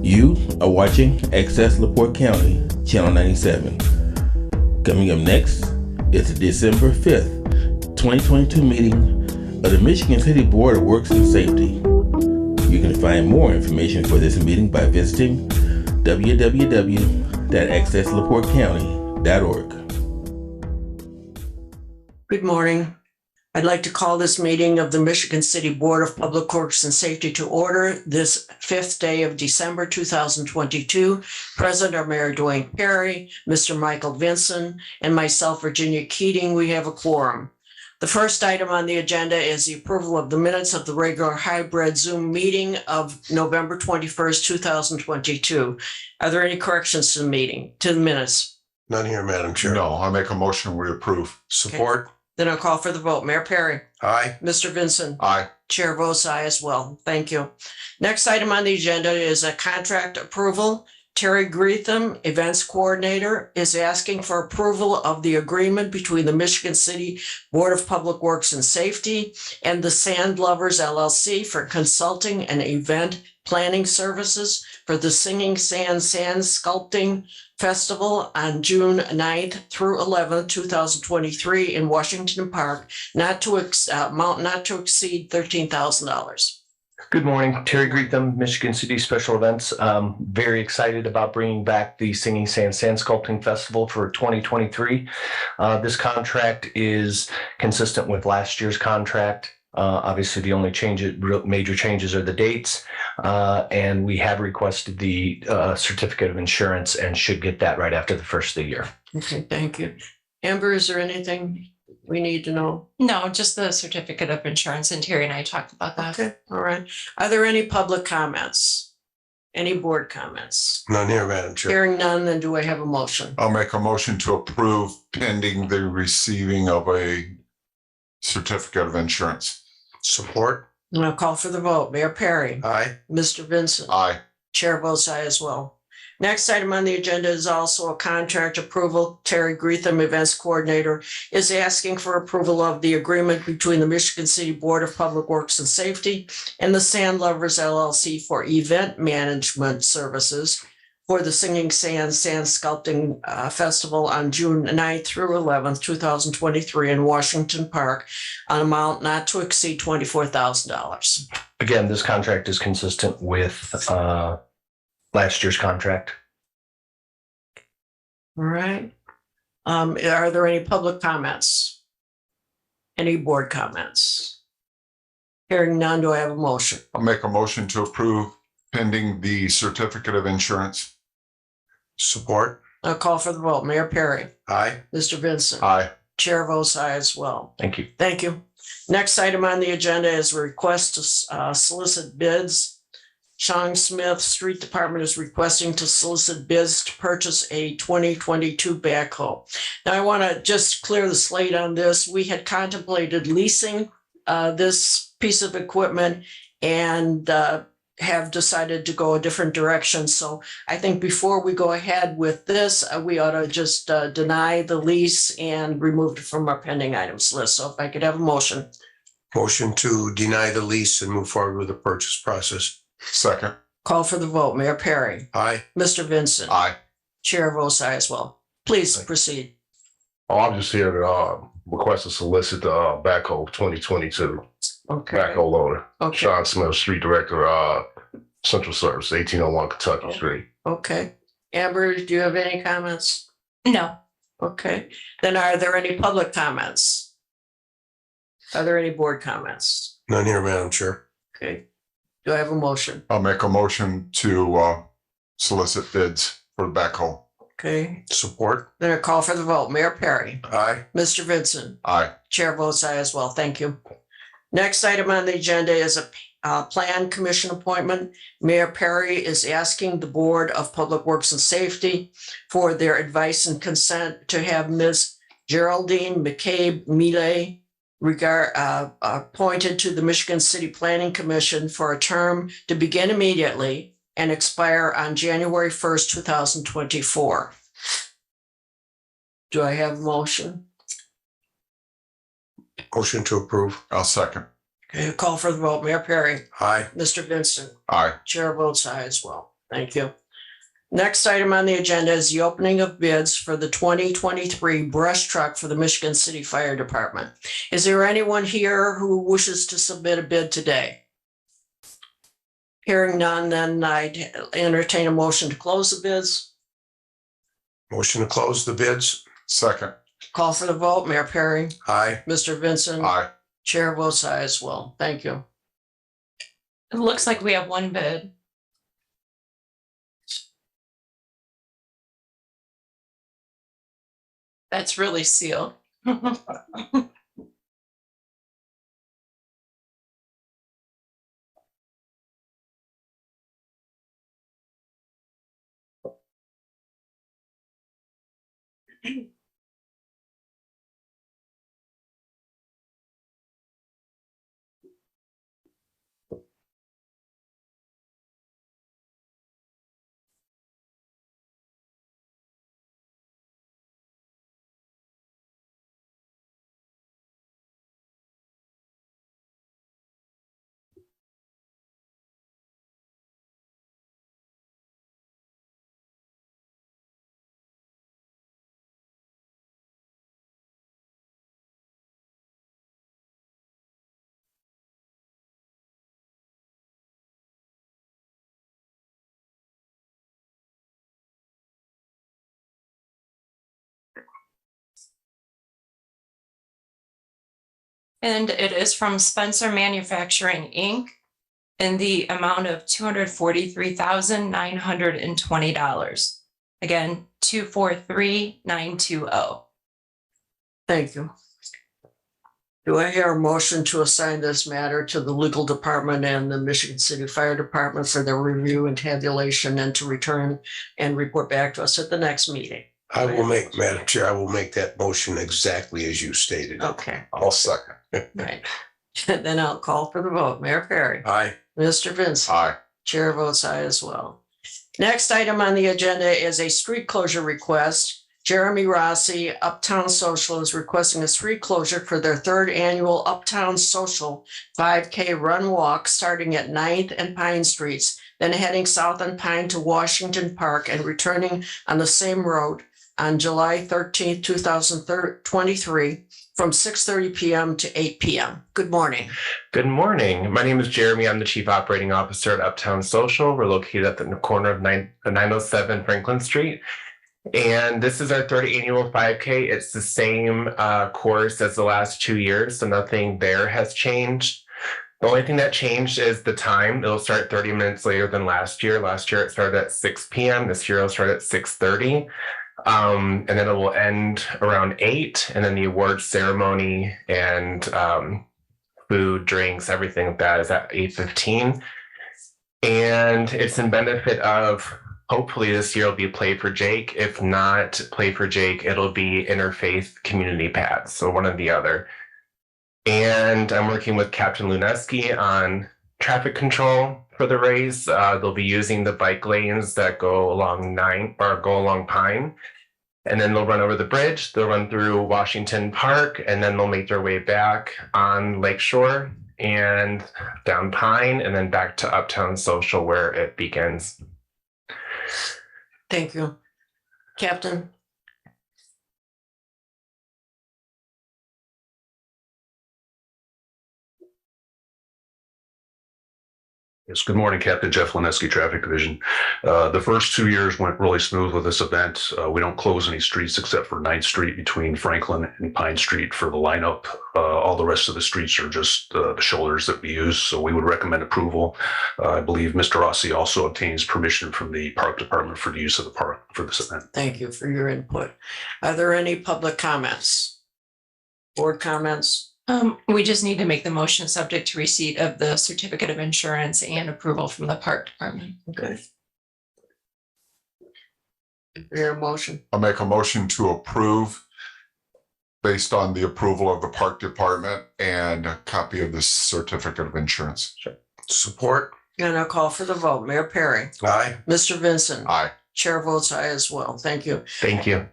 You are watching Access LaPorte County, Channel 97. Coming up next is the December 5th, 2022 meeting of the Michigan City Board of Works and Safety. You can find more information for this meeting by visiting www.accesslaportecounty.org. Good morning. I'd like to call this meeting of the Michigan City Board of Public Works and Safety to order this 5th day of December 2022. Present are Mayor Dwayne Perry, Mr. Michael Vinson, and myself, Virginia Keating. We have a quorum. The first item on the agenda is the approval of the minutes of the regular hybrid Zoom meeting of November 21st, 2022. Are there any corrections to the minutes? None here, Madam Chair. No, I make a motion, we approve. Support? Then I'll call for the vote. Mayor Perry. Aye. Mr. Vinson. Aye. Chair votes aye as well. Thank you. Next item on the agenda is a contract approval. Terry Greetham, Events Coordinator, is asking for approval of the agreement between the Michigan City Board of Public Works and Safety and the Sand Lovers LLC for consulting and event planning services for the Singing Sand Sculpting Festival on June 9th through 11th, 2023 in Washington Park, amount not to exceed $13,000. Good morning, Terry Greetham, Michigan City Special Events. Very excited about bringing back the Singing Sand Sculpting Festival for 2023. This contract is consistent with last year's contract. Obviously, the only major changes are the dates, and we have requested the certificate of insurance and should get that right after the first of the year. Okay, thank you. Amber, is there anything we need to know? No, just the certificate of insurance, and Terry and I talked about that. Okay, all right. Are there any public comments? Any board comments? None here, Madam Chair. Hearing none, then do I have a motion? I'll make a motion to approve pending the receiving of a certificate of insurance. Support? And I'll call for the vote. Mayor Perry. Aye. Mr. Vincent. Aye. Chair votes aye as well. Next item on the agenda is also a contract approval. Terry Greetham, Events Coordinator, is asking for approval of the agreement between the Michigan City Board of Public Works and Safety and the Sand Lovers LLC for event management services for the Singing Sand Sculpting Festival on June 9th through 11th, 2023 in Washington Park, an amount not to exceed $24,000. Again, this contract is consistent with last year's contract. All right. Are there any public comments? Any board comments? Hearing none, do I have a motion? I'll make a motion to approve pending the certificate of insurance. Support? I'll call for the vote. Mayor Perry. Aye. Mr. Vincent. Aye. Chair votes aye as well. Thank you. Thank you. Next item on the agenda is a request to solicit bids. Chong Smith Street Department is requesting to solicit bids to purchase a 2022 backhoe. Now, I want to just clear the slate on this. We had contemplated leasing this piece of equipment and have decided to go a different direction. So I think before we go ahead with this, we ought to just deny the lease and remove it from our pending items list. So if I could have a motion. Motion to deny the lease and move forward with the purchase process. Second. Call for the vote. Mayor Perry. Aye. Mr. Vincent. Aye. Chair votes aye as well. Please proceed. Oh, I'm just here to request to solicit the backhoe 2022 Okay. backhoe loader. Okay. Sean Smith, Street Director, Central Service, 1801 Kentucky Street. Okay. Amber, do you have any comments? No, Okay. Then are there any public comments? Are there any board comments? None here, Madam Chair. Okay. Do I have a motion? I'll make a motion to solicit bids for the backhoe. Okay. Support? Then I call for the vote. Mayor Perry. Aye. Mr. Vincent. Aye. Chair votes aye as well. Thank you. Next item on the agenda is a plan commission appointment. Mayor Perry is asking the Board of Public Works and Safety for their advice and consent to have Ms. Geraldine McCabe-Mille appointed to the Michigan City Planning Commission for a term to begin immediately and expire on January 1st, 2024. Do I have a motion? Motion to approve. I'll second. Okay, call for the vote. Mayor Perry. Aye. Mr. Vincent. Aye. Chair votes aye as well. Thank you. Next item on the agenda is the opening of bids for the 2023 brush truck for the Michigan City Fire Department. Is there anyone here who wishes to submit a bid today? Hearing none, then I'd entertain a motion to close the bids. Motion to close the bids. Second. Call for the vote. Mayor Perry, Aye. Mr. Vincent. Aye. Chair votes aye as well. Thank you. It looks like we have one bid. That's really sealed. And it is from Spencer Manufacturing, Inc. in the amount of $243,920. Again, 243,920. Thank you. Do I hear a motion to assign this matter to the legal department and the Michigan City Fire Department for their review and tabulation and to return and report back to us at the next meeting? Madam Chair, I will make that motion exactly as you stated. Okay, I'll second. right. Then I'll call for the vote. Mayor Perry, Aye. Mr. Vincent. Aye. Chair votes aye as well. Next item on the agenda is a street closure request. Jeremy Rossi, Uptown Social, is requesting a street closure for their third annual Uptown Social 5K run walk starting at 9th and Pine Streets, then heading south on Pine to Washington Park and returning on the same road on July 13th, 2023 from 6:30 p.m. to 8 p.m. Good morning. Good morning. My name is Jeremy. I'm the Chief Operating Officer at Uptown Social. We're located at the corner of 907 Franklin Street. And this is our third annual 5K. It's the same course as the last 2 years, so nothing there has changed. The only thing that changed is the time. It'll start 30 minutes later than last year. Last year it started at 6 p.m. This year it'll start at 6:30. And then it will end around 8. And then the awards ceremony and food, drinks, everything like that is at 8:15. And it's in benefit of, hopefully this year will be Play for Jake. If not Play for Jake, it'll be Interfaith Community Paths, so one or the other. And I'm working with Captain Luneski on traffic control for the race. They'll be using the bike lanes that go along Pine. And then they'll run over the bridge. They'll run through Washington Park, and then they'll make their way back on Lakeshore and down Pine, and then back to Uptown Social where it begins. Thank you. Captain? Yes, good morning, Captain Jeff Lineski, Traffic Division. The first 2 years went really smooth with this event. We don't close any streets except for 9th Street between Franklin and Pine Street for the lineup. All the rest of the streets are just the shoulders that we use, so we would recommend approval. I believe Mr. Rossi also obtains permission from the Park Department for the use of the park for this event. Thank you for your input. Are there any public comments? Board comments? We just need to make the motion subject to receipt of the certificate of insurance and approval from the park department. Okay. Your motion. I'll make a motion to approve based on the approval of the park department and a copy of the certificate of insurance. Support. And I'll call for the vote. Mayor Perry, Aye. Mr. Vincent. Aye. Chair votes aye as well. Thank you. Thank you.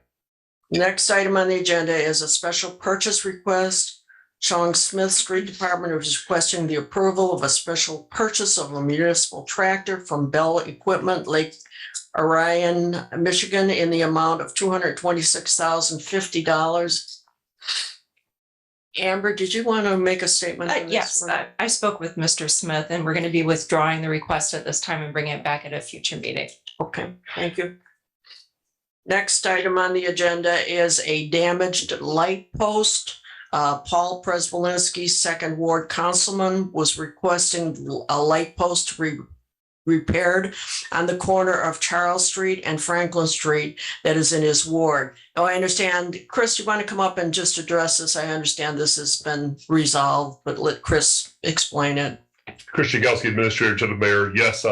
Next item on the agenda is a special purchase request Chong Smith Street Department is requesting the approval of a special purchase of a municipal tractor from Bell Equipment, Lake Orion, Michigan, in the amount of $226,050. Amber, did you want to make a statement? on this Yes, one? I spoke with Mr. Smith and we're going to be withdrawing the request at this time and bringing it back at a future meeting. Okay, thank you. Next item on the agenda is a damaged light post. Paul Prespolinski, Second Ward Councilman, was requesting a light post to be repaired on the corner of Charles Street and Franklin Street that is in his ward. Oh, I understand. Chris, you want to come up and just address this? I understand this has been resolved, but let Chris explain it. Chris Jagelski, Administrator to the Mayor. Yes,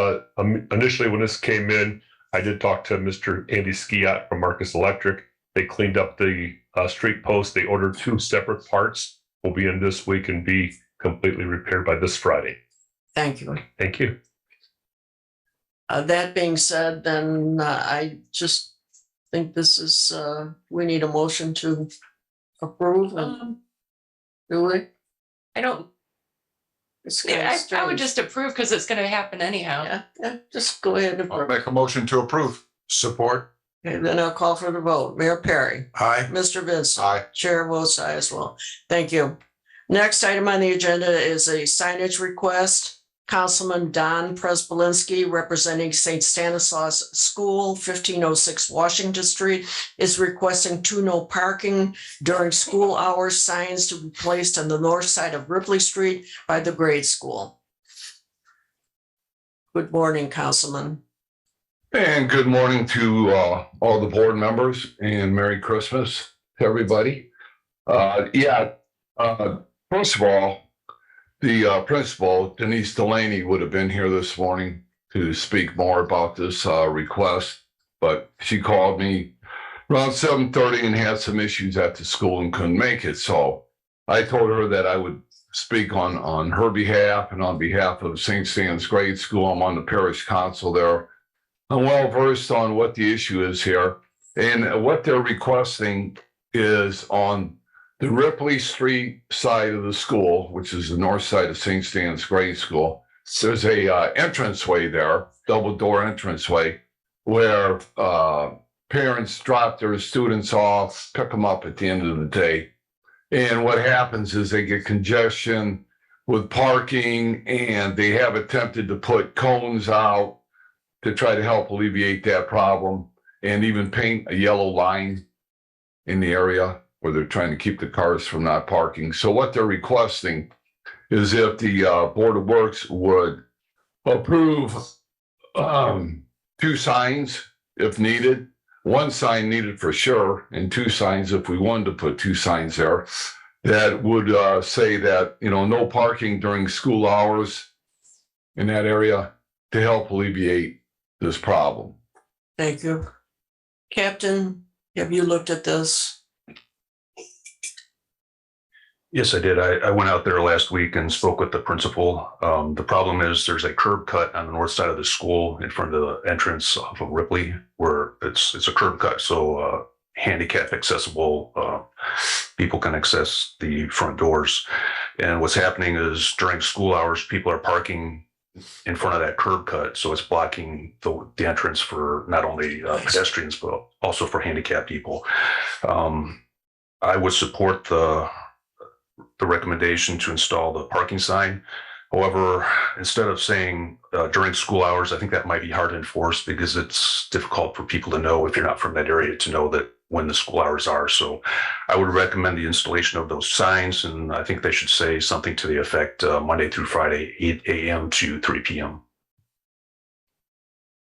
initially when this came in, I did talk to Mr. Andy Skiat from Marcus Electric. They cleaned up the street post. They ordered 2 separate parts. Will be in this week and be completely repaired by this Friday. Thank you. Thank you. That being said, then I just think this is, we need a motion to approve. Do we? I don't, It's kind of I would strange. just approve because it's going to happen anyhow. Yeah, just go ahead and I'll approve. make a motion to approve. Support. Okay, then I'll call for the vote. Mayor Perry, Aye. Mr. Vincent. Aye. Chair votes aye as well. Thank you. Next item on the agenda is a signage request. Councilman Don Prespolinski, representing St. Stanislaus School, 1506 Washington Street, is requesting 2 no parking during school hours signs to be placed on the north side of Ripley Street by the grade school. Good morning, Councilman. And good morning to all the board members and Merry Christmas to everybody. First of all, the principal, Denise Delaney, would have been here this morning to speak more about this request, but she called me around 7:30 and had some issues at the school and couldn't make it. So I told her that I would speak on her behalf and on behalf of St. Stan's Grade School. I'm on the parish council there. I'm well versed on what the issue is here. And what they're requesting is on the Ripley Street side of the school, which is the north side of St. Stan's Grade School. There's a entranceway there, double door entranceway, where parents drop their students off, pick them up at the end of the day. And what happens is they get congestion with parking, and they have attempted to put cones out to try to help alleviate that problem, and even paint a yellow line in the area where they're trying to keep the cars from not parking. So what they're requesting is if the Board of Works would approve 2 signs if needed, 1 sign needed for sure, and 2 signs if we wanted to put 2 signs there that would say that, no parking during school hours in that area to help alleviate this problem. Thank you. Captain, have you looked at this? Yes, I did. I went out there last week and spoke with the principal. The problem is there's a curb cut on the north side of the school in front of the entrance off of Ripley, where it's a curb cut. So handicap accessible people can access the front doors. And what's happening is during school hours, people are parking in front of that curb cut. So it's blocking the entrance for not only pedestrians, but also for handicapped people. I would support the recommendation to install the parking sign. However, instead of saying during school hours, I think that might be hard to enforce because it's difficult for people to know, if you're not from that area, to know that when the school hours are. So I would recommend the installation of those signs, and I think they should say something to the effect Monday through Friday, 8 a.m. to 3 p.m.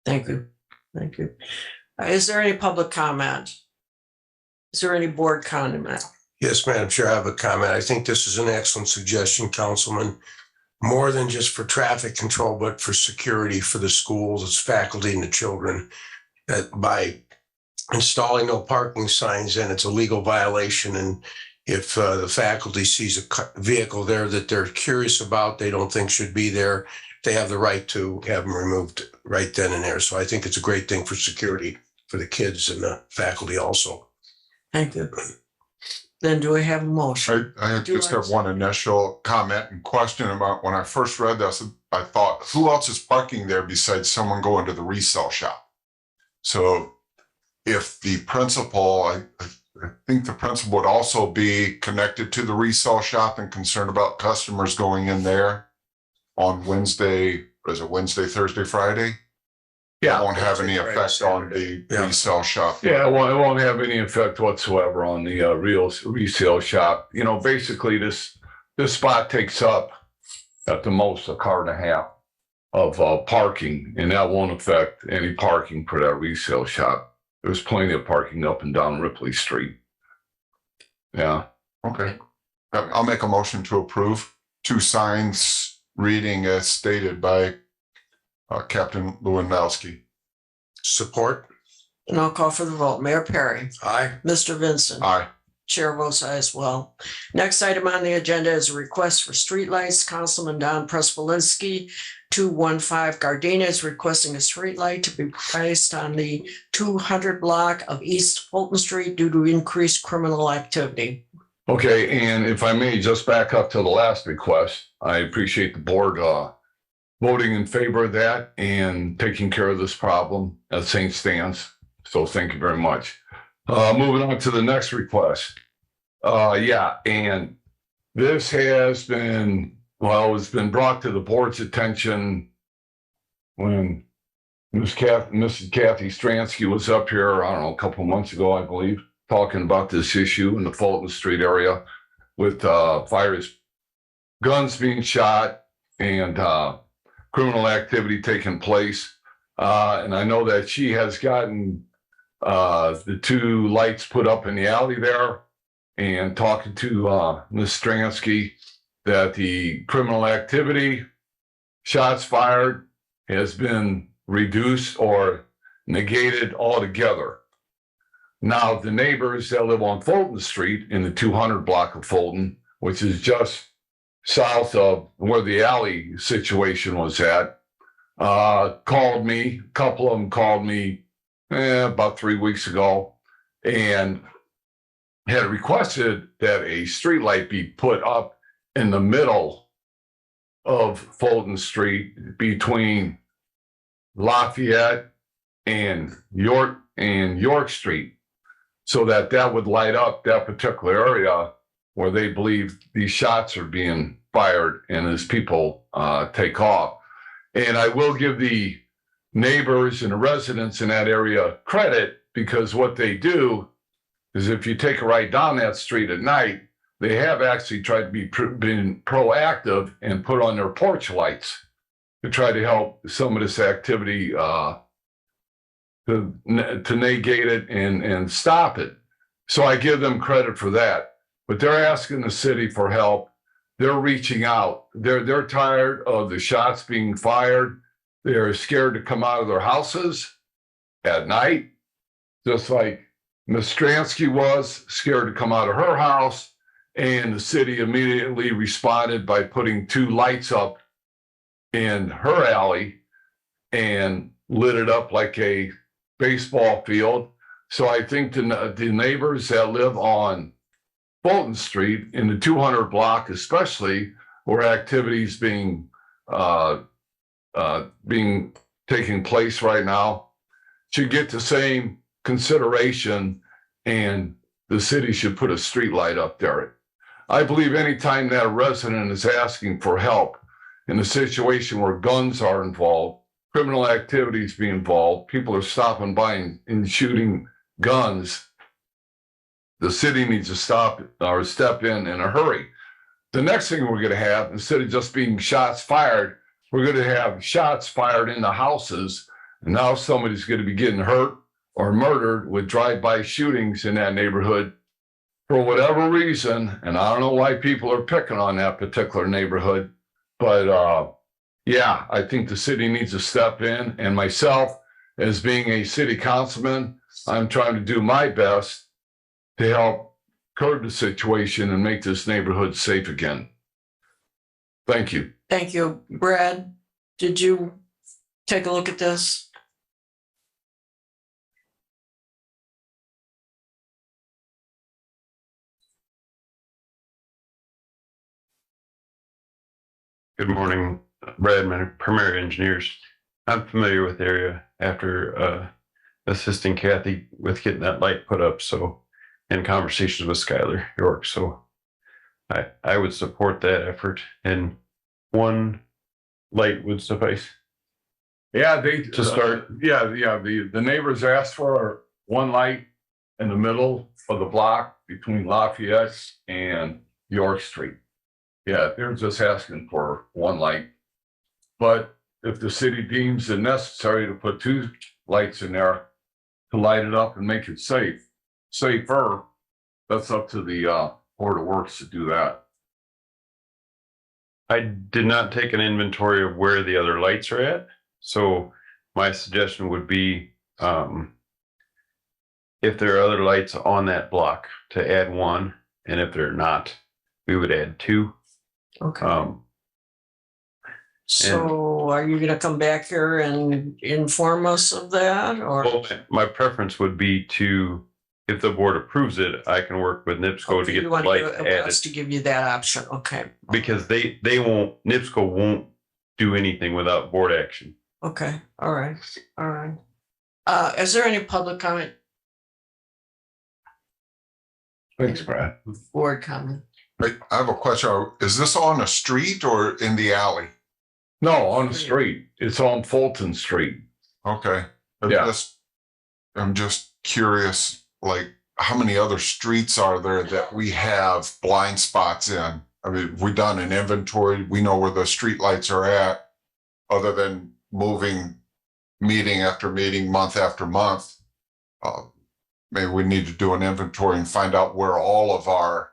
Thank you. Thank you. Is there any public comment? Is there any board comment? Yes, Madam Chair, I have a comment. I think this is an excellent suggestion, Councilman. More than just for traffic control, but for security for the schools, its faculty and the children. That by installing no parking signs, then it's a legal violation. And if the faculty sees a vehicle there that they're curious about, they don't think should be there, they have the right to have them removed right then and there. So I think it's a great thing for security for the kids and the faculty also. Thank you. Then do I have a motion? I just have one initial comment and question about when I first read this, I thought, who else is parking there besides someone going to the resale shop? So if the principal, I think the principal would also be connected to the resale shop and concerned about customers going in there on Wednesday, is it Wednesday, Thursday, Friday? Yeah. It won't have any Friday, effect on the Yeah. resale shop. Yeah, it won't have any effect whatsoever on the resale shop. You know, basically this spot takes up at the most a car and a half of parking, and that won't affect any parking for that resale shop. There's plenty of parking up and down Ripley Street. Yeah. Okay. I'll make a motion to approve 2 signs reading as stated by Captain Lewandowski. Support. And I'll call for the vote. Mayor Perry, Aye. Mr. Vincent. Aye. Chair votes aye as well. Next item on the agenda is a request for streetlights. Councilman Don Prespolinski, 215 Gardena, is requesting a streetlight to be placed on the 200 block of East Fulton Street due to increased criminal activity. Okay, and if I may just back up to the last request, I appreciate the board voting in favor of that and taking care of this problem at St. Stan's. So thank you very much. Moving on to the next request. Yeah, and this has been, well, it's been brought to the board's attention when Mrs. Kathy Stransky was up here, I don't know, a couple of months ago, I believe, talking about this issue in the Fulton Street area with guns being shot and criminal activity taking place. And I know that she has gotten the 2 lights put up in the alley there, and talking to Ms. Stransky that the criminal activity, shots fired, has been reduced or negated altogether. Now, the neighbors that live on Fulton Street in the 200 block of Fulton, which is just south of where the alley situation was at, called me. A couple of them called me about 3 weeks ago and had requested that a streetlight be put up in the middle of Fulton Street between Lafayette and York Street, so that would light up that particular area where they believe these shots are being fired and as people take off. And I will give the neighbors and the residents in that area credit, because what they do is if you take a ride down that street at night, they have actually tried to been proactive and put on their porch lights to try to help some of this activity to negate it and stop it. So I give them credit for that. But they're asking the city for help. They're reaching out. They're tired of the shots being fired. They're scared to come out of their houses at night, just like Ms. Stransky was scared to come out of her house. And the city immediately responded by putting 2 lights up in her alley and lit it up like a baseball field. So I think the neighbors that live on Fulton Street in the 200 block, especially where activities being taking place right now, should get the same consideration, and the city should put a street light up there. I believe anytime that a resident is asking for help in a situation where guns are involved, criminal activities be involved, people are stopping by and shooting guns, the city needs to stop or step in a hurry. The next thing we're going to have, instead of just being shots fired, we're going to have shots fired into houses. And now somebody's going to be getting hurt or murdered with drive-by shootings in that neighborhood for whatever reason. And I don't know why people are picking on that particular neighborhood, but yeah, I think the city needs to step in. And myself, as being a city councilman, I'm trying to do my best to help curb the situation and make this neighborhood safe again. Thank you. Thank you. Brad, did you take a look at this? Good morning, Bradman, Premier Engineers. I'm familiar with the area after assisting Kathy with getting that light put up. So, in conversations with Skylar York. So, I would support that effort, and one light would suffice. Yeah, they To start. The neighbors asked for one light in the middle of the block between Lafayette and York Street. Yeah, they're just asking for one light. But if the city deems it necessary to put two lights in there to light it up and make it safer, that's up to the Board of Works to do that. I did not take an inventory of where the other lights are at. So my suggestion would be, if there are other lights on that block, to add one, and if they're not, we would add two. Okay. So are you gonna come back here and inform us of that, or? Well, my preference would be to, if the board approves it, I can work with NIPSCO to get the lights added. Us to give you that option, okay. Because they won't, NIPSCO won't do anything without board action. Okay, all right. Is there any public comment? Thanks, Brad. Board comment? I have a question. Is this on a street or in the alley? No, on the street. It's on Fulton Street. Okay. Yeah. I'm just curious, like, how many other streets are there that we have blind spots in? I mean, we done an inventory. We know where the street lights are at, other than moving meeting after meeting, month after month. Maybe we need to do an inventory and find out where all of our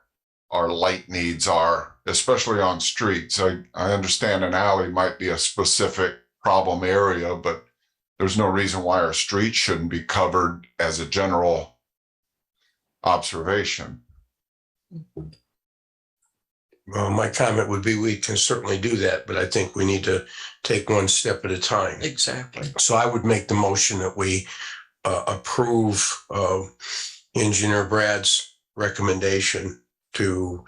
light needs are, especially on streets. I understand an alley might be a specific problem area, but there's no reason why our street shouldn't be covered as a general observation. Well, my comment would be we can certainly do that, but I think we need to take one step at a time. Exactly. So I would make the motion that we approve Engineer Brad's recommendation to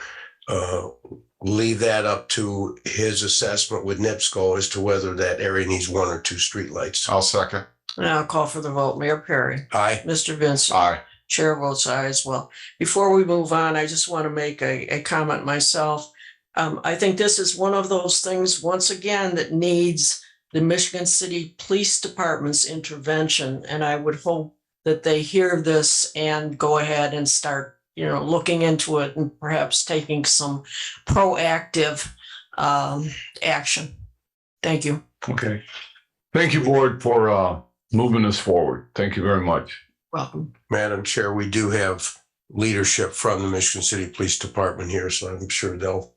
leave that up to his assessment with NIPSCO as to whether that area needs one or two streetlights. I'll second. Now I'll call for the vote. Mayor Perry. Aye. Mr. Vincent. Aye. Chair votes aye as well. Before we move on, I just want to make a comment myself. I think this is one of those things, once again, that needs the Michigan City Police Department's intervention. And I would hope that they hear this and go ahead and start, looking into it and perhaps taking some proactive action. Thank you. Okay. Thank you, Board, for moving us forward. Thank you very much. Welcome. Madam Chair, we do have leadership from the Michigan City Police Department here, so I'm sure they'll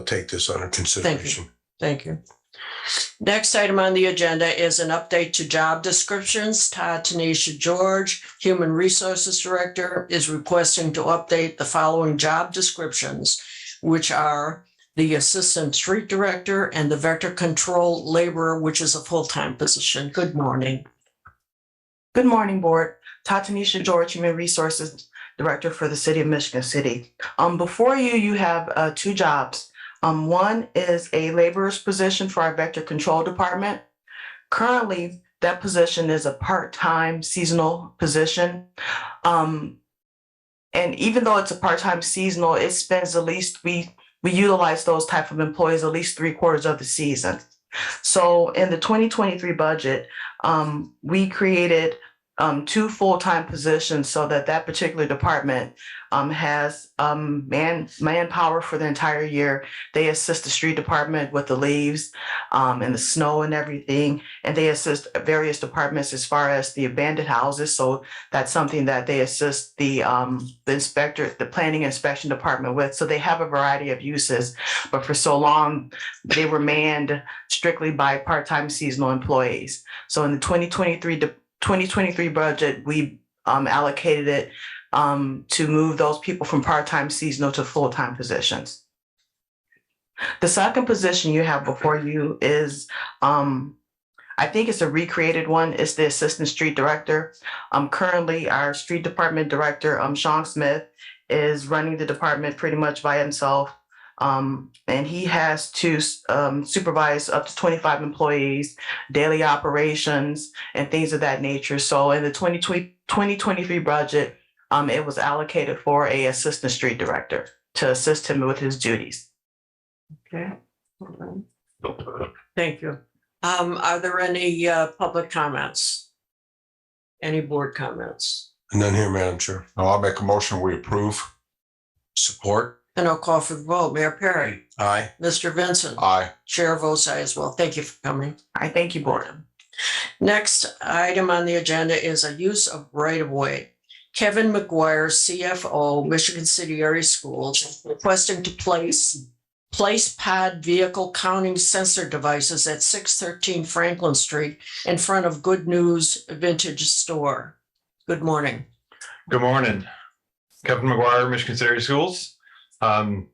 take this under consideration. Thank you. Next item on the agenda is an update to job descriptions. Todd Tanisha George, Human Resources Director, is requesting to update the following job descriptions, which are the Assistant Street Director and the Vector Control Laborer, which is a full-time position. Good morning. Good morning, Board. Tanisha George, Human Resources Director for the City of Michigan City. Before you have two jobs. One is a laborer's position for our Vector Control Department. Currently, that position is a part-time seasonal position. And even though it's a part-time seasonal, it spends at least, we utilize those type of employees at least 3/4 of the season. So in the 2023 budget, we created two full-time positions so that particular department has manpower for the entire year. They assist the street department with the leaves and the snow and everything, and they assist various departments as far as the abandoned houses. So that's something that they assist the inspector, the planning inspection department with. So they have a variety of uses, but for so long they were manned strictly by part-time seasonal employees. So in the 2023 budget, we allocated it to move those people from part-time seasonal to full-time positions. The second position you have before you is, I think it's a recreated one. It's the Assistant Street Director. Currently, our Street Department Director, Sean Smith, is running the department pretty much by himself. And he has to supervise up to 25 employees, daily operations, and things of that nature. So in the 2023 budget, it was allocated for a assistant street director to assist him with his duties. Okay. Thank you. Are there any public comments? Any board comments? None here, Madam Chair. I'll make a motion, we approve. Support? And I'll call for the vote. Mayor Perry, Aye. Mr. Vincent, Aye. Chair votes aye as well. Thank you for coming. I thank you, board. Next item on the agenda is a use of right of way. Kevin McGuire, CFO, Michigan City Area Schools, requesting to place pod vehicle counting sensor devices at 613 Franklin Street in front of Good News Vintage Store. Good morning. Good morning. Kevin McGuire, Michigan City Area Schools. Part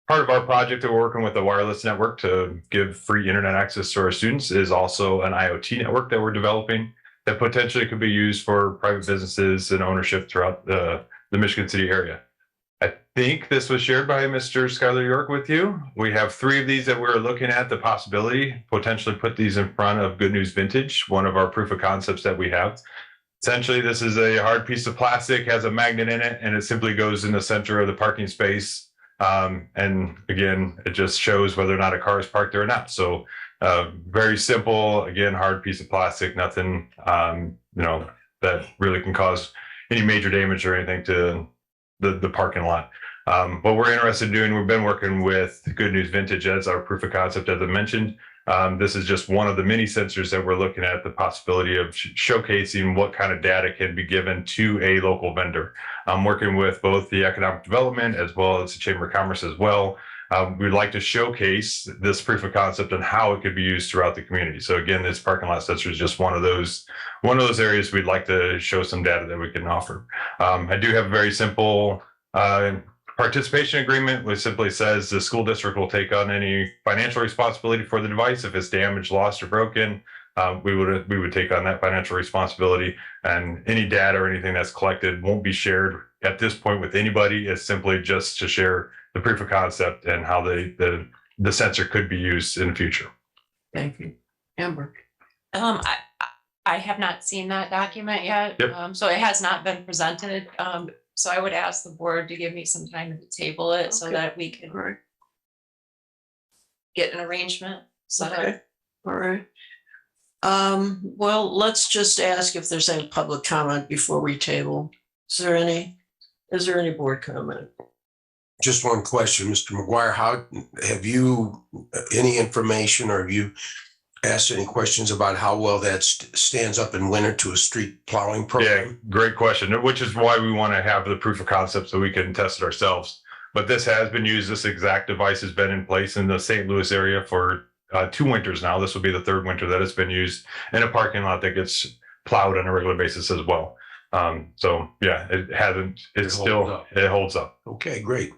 of our project that we're working with the wireless network to give free internet access to our students is also an IoT network that we're developing that potentially could be used for private businesses and ownership throughout the Michigan City area. I think this was shared by Mr. Skylar York with you. We have 3 of these that we're looking at the possibility, potentially put these in front of Good News Vintage, one of our proof of concepts that we have. Essentially, this is a hard piece of plastic, has a magnet in it, and it simply goes in the center of the parking space. And again, it just shows whether or not a car is parked there or not. So very simple, again, hard piece of plastic, nothing, that really can cause any major damage or anything to the parking lot. What we're interested in doing, we've been working with Good News Vintage as our proof of concept, as I mentioned. This is just one of the many sensors that we're looking at the possibility of showcasing what kind of data can be given to a local vendor. I'm working with both the economic development as well as the Chamber of Commerce as well. We'd like to showcase this proof of concept and how it could be used throughout the community. So again, this parking lot sensor is just one of those areas we'd like to show some data that we can offer. I do have a very simple participation agreement, which simply says the school district will take on any financial responsibility for the device if it's damaged, lost, or broken. We would take on that financial responsibility, and any data or anything that's collected won't be shared at this point with anybody. It's simply just to share the proof of concept and how the sensor could be used in the future. Thank you. Amber. I have not seen that document yet. Yep. So it has not been presented. So I would ask the board to give me some time to table it so that we can get an arrangement set up. Okay. All right. Well, let's just ask if there's any public comment before we table. Is there any board comment? Just one question, Mr. McGuire. How have you any information, or have you asked any questions about how well that stands up in winter to a street plowing program? Yeah, great question, which is why we want to have the proof of concept so we can test it ourselves. But this has been used. This exact device has been in place in the St. Louis area for 2 winters now. This will be the 3rd winter that it's been used in a parking lot that gets plowed on a regular basis as well. So yeah, it holds up. Okay, great.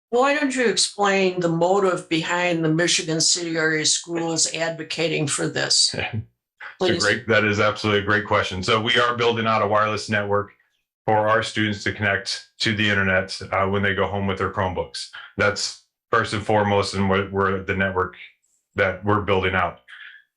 Why don't you explain the motive behind the Michigan City Area Schools advocating for this? That is absolutely a great question. So we are building out a wireless network for our students to connect to the internet when they go home with their Chromebooks. That's first and foremost, and we're the network that we're building out.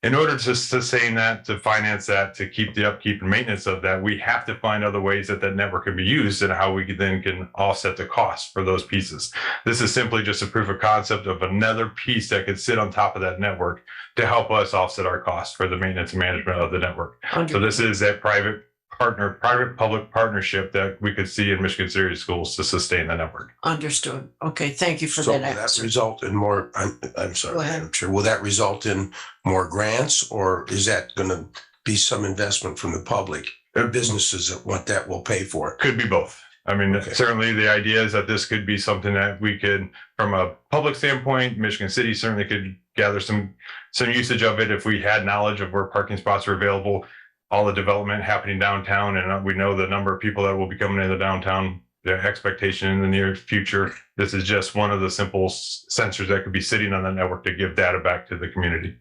In order to sustain that, to finance that, to keep the upkeep and maintenance of that, we have to find other ways that network can be used and how we then can offset the cost for those pieces. This is simply just a proof of concept of another piece that could sit on top of that network to help us offset our costs for the maintenance and management of the network. So this is a private-public partnership that we could see in Michigan City Schools to sustain the network. Understood. Okay, thank you for So that will that answer. result in more, I'm sorry, Go ahead. Madam Chair, will that result in more grants, or is that going to be some investment from the public or businesses that what that will pay for? Could be both. I mean, certainly the idea is that this could be something that we could, from a public standpoint, Michigan City certainly could gather some usage of it if we had knowledge of where parking spots are available. All the development happening downtown, and we know the number of people that will be coming into downtown, the expectation in the near future. This is just one of the simple sensors that could be sitting on the network to give data back to the community.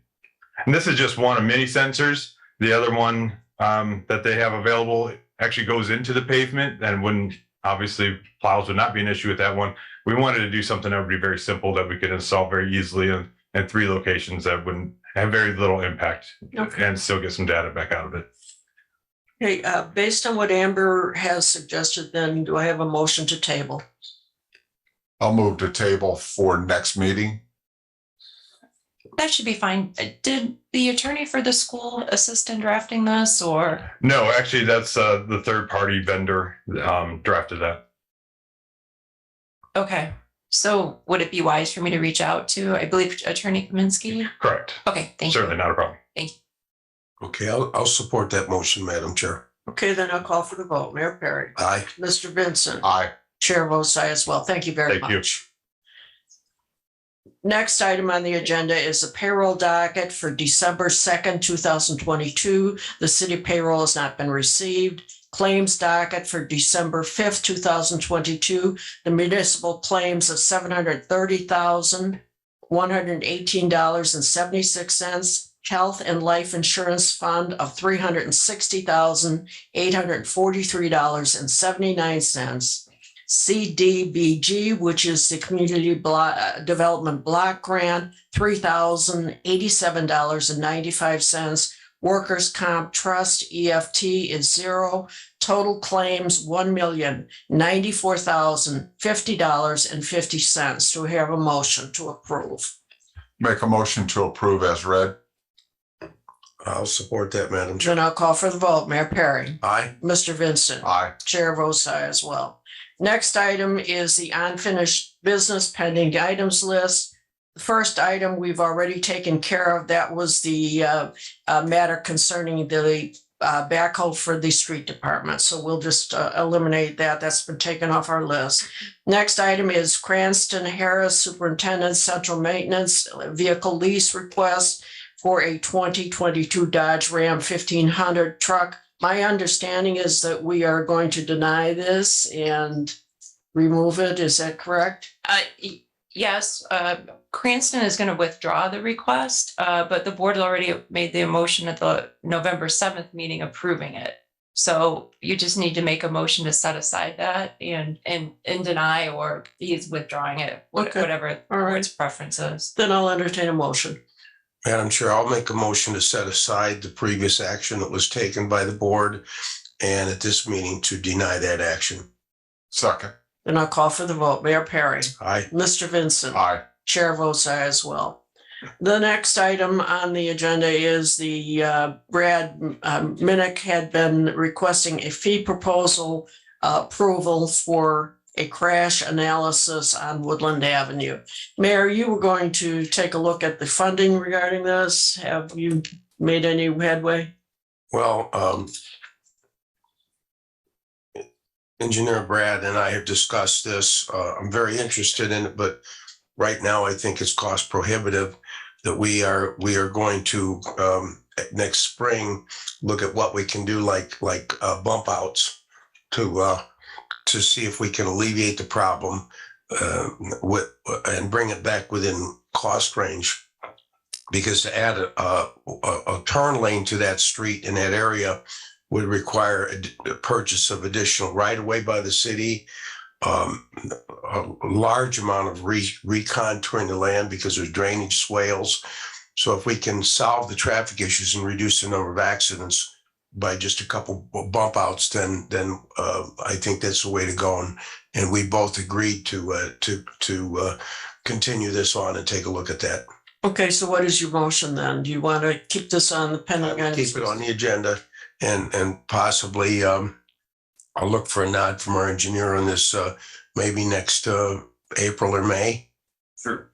And this is just one of many sensors. The other one that they have available actually goes into the pavement, and when Obviously, plows would not be an issue with that one. We wanted to do something that would be very simple that we could install very easily in 3 locations that wouldn't have very little impact Okay. and still get some data back out of it. Okay, based on what Amber has suggested, then do I have a motion to table? I'll move to table for next meeting. That should be fine. Did the attorney for the school assist in drafting this or? No, actually, that's the third party vendor drafted that. Okay, so would it be wise for me to reach out to, I believe, Attorney Kaminsky? Correct. Okay, thank you. Certainly not a problem. Okay, I'll support that motion, Madam Chair. Okay, then I'll call for the vote. Mayor Perry. Aye. Mr. Vincent. Aye. Chair votes aye as well. Thank you very Thank you. much. Next item on the agenda is a payroll docket for December 2nd, 2022. The city payroll has not been received. Claims docket for December 5th, 2022. The municipal claims of $730,118.76. Health and Life Insurance Fund of $360,843.79. CDBG, which is the Community Development Block Grant, $3,087.95. Workers' Comp Trust EFT is $0. Total claims $1,094,050.50. Do we have a motion to approve? Make a motion to approve as read. I'll support that, Madam Chair. Then I'll call for the vote. Mayor Perry. Aye. Mr. Vincent. Aye. Chair votes aye as well. Next item is the unfinished business pending items list. The first item we've already taken care of. That was the matter concerning the backhoe for the street department. So we'll just eliminate that. That's been taken off our list. Next item is Cranston Harris Superintendent Central Maintenance Vehicle Lease Request for a 2022 Dodge Ram 1500 truck. My understanding is that we are going to deny this and remove it. Is that correct? Yes, Cranston is going to withdraw the request, but the board already made the motion at the November 7th meeting approving it. So you just need to make a motion to set aside that and deny, or he's withdrawing it, Okay. whatever All right. board's preference is. Then I'll entertain a motion. Madam Chair, I'll make a motion to set aside the previous action that was taken by the board and at this meeting to deny that action. Second. Then I'll call for the vote. Mayor Perry. Aye. Mr. Vincent. Aye. Chair votes aye as well. The next item on the agenda is the Brad Minnick had been requesting a fee proposal approval for a crash analysis on Woodland Avenue. Mayor, you were going to take a look at the funding regarding this. Have you made any headway? Well, Engineer Brad and I have discussed this. I'm very interested in it, but right now I think it's cost prohibitive that we are going to next spring look at what we can do like bump outs to see if we can alleviate the problem and bring it back within cost range. Because to add a turn lane to that street in that area would require a purchase of additional right-of-way by the city, a large amount of recontouring the land because there's drainage swales. So if we can solve the traffic issues and reduce the number of accidents by just a couple bump outs, then I think that's the way to go. And we both agreed to continue this on and take a look at that. Okay, so what is your motion then? Do you want to keep this on the pending items? Keep it on the agenda and possibly I'll look for a nod from our engineer on this maybe next April or May. Sure.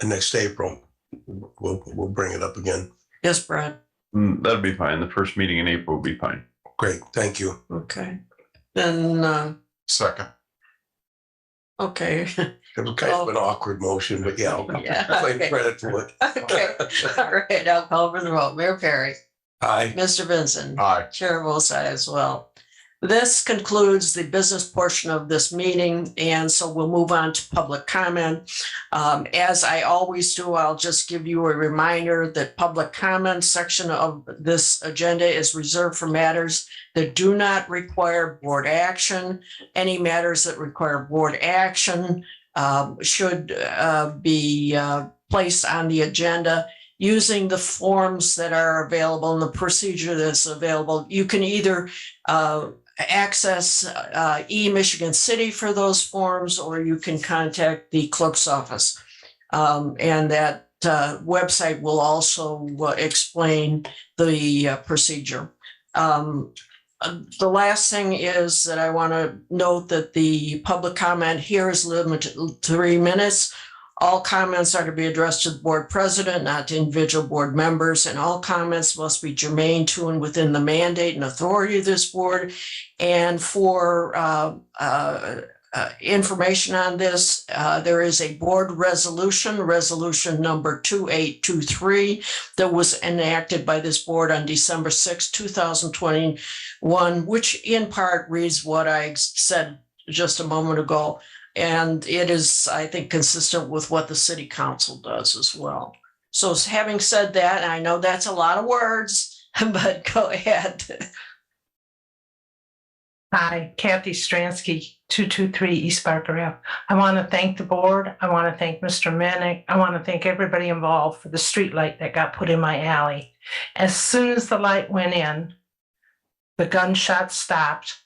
Next April, we'll bring it up again. Yes, Brad. That'd be fine. The first meeting in April will be fine. Great, thank you. Okay. Then Second. okay. It was kind of an awkward motion, but yeah, I'll Yeah, claim okay. credit for it. Okay. All right, I'll call for the vote. Mayor Perry. Aye. Mr. Vincent. Aye. Chair votes aye as well. This concludes the business portion of this meeting, and so we'll move on to public comment. As I always do, I'll just give you a reminder that public comment section of this agenda is reserved for matters that do not require board action. Any matters that require board action should be placed on the agenda using the forms that are available and the procedure that's available. You can either access eMichigan City for those forms, or you can contact the clerk's office. And that website will also explain the procedure. The last thing is that I want to note that the public comment here is limited to 3 minutes. All comments are to be addressed to the board president, not to individual board members, and all comments must be germane to and within the mandate and authority of this board. And for information on this, there is a board resolution number 2823, that was enacted by this board on December 6, 2021, which in part reads what I said just a moment ago. And it is, I think, consistent with what the city council does as well. So having said that, I know that's a lot of words, but go ahead. Hi, Kathy Stransky, 223 East Barker Ave. I want to thank the board. I want to thank Mr. Manick. I want to thank everybody involved for the street light that got put in my alley. As soon as the light went in, the gunshots stopped.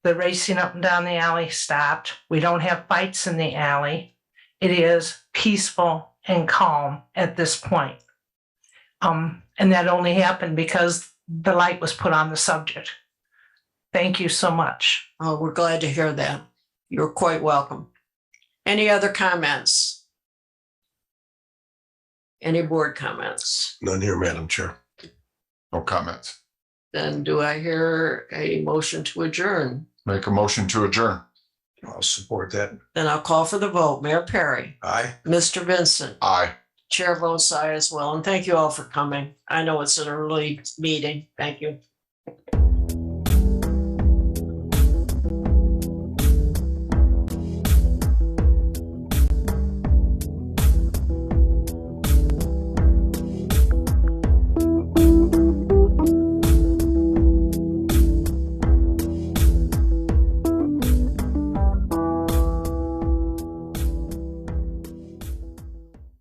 The racing up and down the alley stopped. We don't have fights in the alley. It is peaceful and calm at this point. And that only happened because the light was put on the subject. Thank you so much. Oh, we're glad to hear that. You're quite welcome. Any other comments? Any board comments? None here, Madam Chair. No comments. Then do I hear a motion to adjourn? Make a motion to adjourn. I'll support that. Then I'll call for the vote. Mayor Perry. Aye. Mr. Vincent. Aye. Chair votes aye as well. And thank you all for coming. I know it's an early meeting. Thank you.